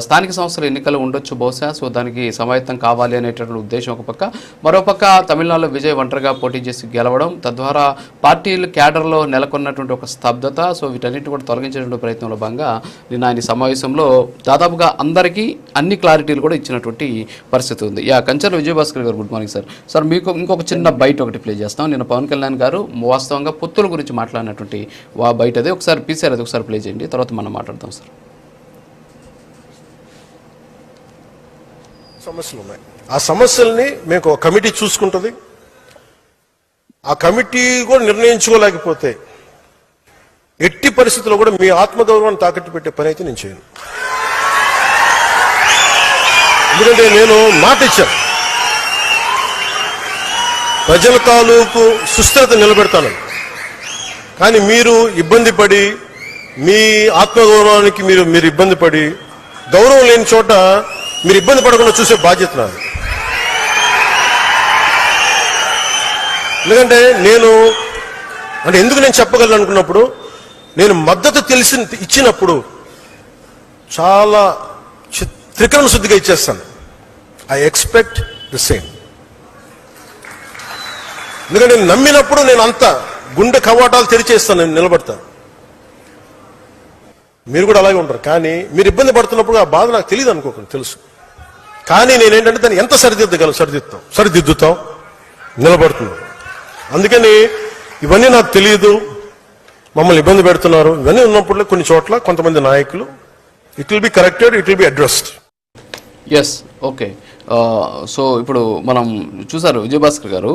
స్థానిక సంస్థల ఎన్నికలు ఉండొచ్చు బహుశా. సో దానికి సమాయత్తం కావాలి అనేటటువంటి ఉద్దేశం ఒక పక్క. మరోపక్క తమిళనాడులో విజయ్ ఒంటరిగా పోటీ చేసి గెలవడం, తద్వారా పార్టీలు క్యాడర్లో నెలకొన్నటువంటి ఒక స్తబ్దత, సో వీటన్నిటి కూడా తొలగించేటువంటి ప్రయత్నంలో భాగంగా నిన్న ఆయన సమావేశంలో దాదాపుగా అందరికీ అన్ని క్లారిటీలు కూడా ఇచ్చినటువంటి పరిస్థితి ఉంది. కంచర్ల విజయభాస్కర్ గారు, గుడ్ మార్నింగ్ సార్. సార్ మీకు ఇంకొక చిన్న బయట ఒకటి ప్లే చేస్తాం. నిన్న పవన్ కళ్యాణ్ గారు వాస్తవంగా పొత్తుల గురించి మాట్లాడినటువంటి బయట అదే ఒకసారి పీసీఆర్ అది ఒకసారి ప్లే చేయండి, తర్వాత మనం మాట్లాడతాం సార్. సమస్యలు ఉన్నాయి, ఆ సమస్యల్ని మీకు ఒక కమిటీ చూసుకుంటుంది. ఆ కమిటీ కూడా నిర్ణయించుకోలేకపోతే ఎట్టి పరిస్థితుల్లో కూడా మీ ఆత్మగౌరవాన్ని తాకట్టు పెట్టే పని అయితే నేను చేయను. ఎందుకంటే నేను మాట ఇచ్చాను, ప్రజల తాలూకు సుస్థిరత నిలబెడతాను. కానీ మీరు ఇబ్బంది పడి, మీ ఆత్మగౌరవానికి మీరు ఇబ్బంది పడి, గౌరవం లేని చోట మీరు ఇబ్బంది పడకుండా చూసే బాధ్యత నాది. ఎందుకంటే ఎందుకు నేను చెప్పగలను అనుకున్నప్పుడు, నేను మద్దతు ఇచ్చినప్పుడు చాలా త్రికరణ శుద్ధిగా ఇచ్చేస్తాను. I expect the same. ఎందుకంటే నేను నమ్మినప్పుడు నేను అంతా గుండె కవాటాలు తెరిచేస్తాను, నేను నిలబడతాను. మీరు కూడా అలాగే ఉంటారు. కానీ మీరు ఇబ్బంది పడుతున్నప్పుడు ఆ బాధ నాకు తెలియదు అనుకోకండి, తెలుసు. కానీ నేనేంటంటే దాన్ని ఎంత సరిదిద్దుతాం, నిలబడుతున్నాం. అందుకని ఇవన్నీ నాకు తెలియదు, మమ్మల్ని ఇబ్బంది పెడుతున్నారు, ఇవన్నీ ఉన్నప్పుడు కొన్ని చోట్ల కొంతమంది నాయకులు it will be corrected, it will be addressed. Yes, okay. So ఇప్పుడు మనం చూసారు విజయభాస్కర్ గారు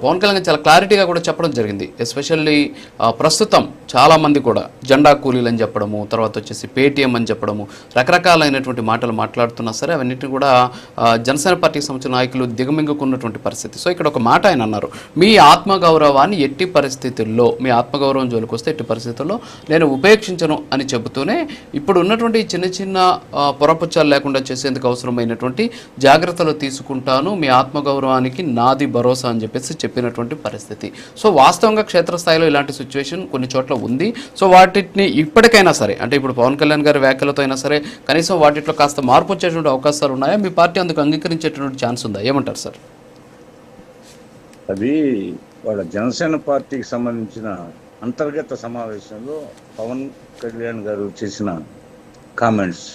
పవన్ కళ్యాణ్ చాలా క్లారిటీగా కూడా చెప్పడం జరిగింది. ఎస్పెషల్లీ ప్రస్తుతం చాలామంది కూడా జెండా కూలీలు అని చెప్పడము, తర్వాత వచ్చేసి పేటీఎం అని చెప్పడము, రకరకాలైనటువంటి మాటలు మాట్లాడుతున్నా సరే అవన్నిటిని కూడా జనసేన పార్టీకి సంబంధించిన నాయకులు దిగమింగుకున్నటువంటి పరిస్థితి. సో ఇక్కడ ఒక మాట ఆయన అన్నారు, మీ ఆత్మగౌరవాన్ని ఎట్టి పరిస్థితుల్లో, మీ ఆత్మగౌరవం జోలికి వస్తే ఎట్టి పరిస్థితుల్లో నేను ఉపేక్షించను అని చెబుతూనే ఇప్పుడు ఉన్నటువంటి చిన్న చిన్న పొరపుచ్చాలు లేకుండా చేసేందుకు అవసరమైనటువంటి జాగ్రత్తలు తీసుకుంటాను, మీ ఆత్మగౌరవానికి నాది భరోసా అని చెప్పినటువంటి పరిస్థితి. సో వాస్తవంగా క్షేత్రస్థాయిలో ఇలాంటి సిచ్యువేషన్ కొన్ని చోట్ల ఉంది. సో వాటిని ఇప్పటికైనా సరే, అంటే ఇప్పుడు పవన్ కళ్యాణ్ గారి వ్యాఖ్యలతో అయినా సరే కనీసం వాటిలో కాస్త మార్పు వచ్చేటువంటి అవకాశాలు ఉన్నాయా? మీ పార్టీ అందుకు అంగీకరించేటువంటి ఛాన్స్ ఉందా? ఏమంటారు సార్? అది వాళ్ళ జనసేన పార్టీకి సంబంధించిన అంతర్గత సమావేశంలో పవన్ కళ్యాణ్ గారు చేసిన కామెంట్స్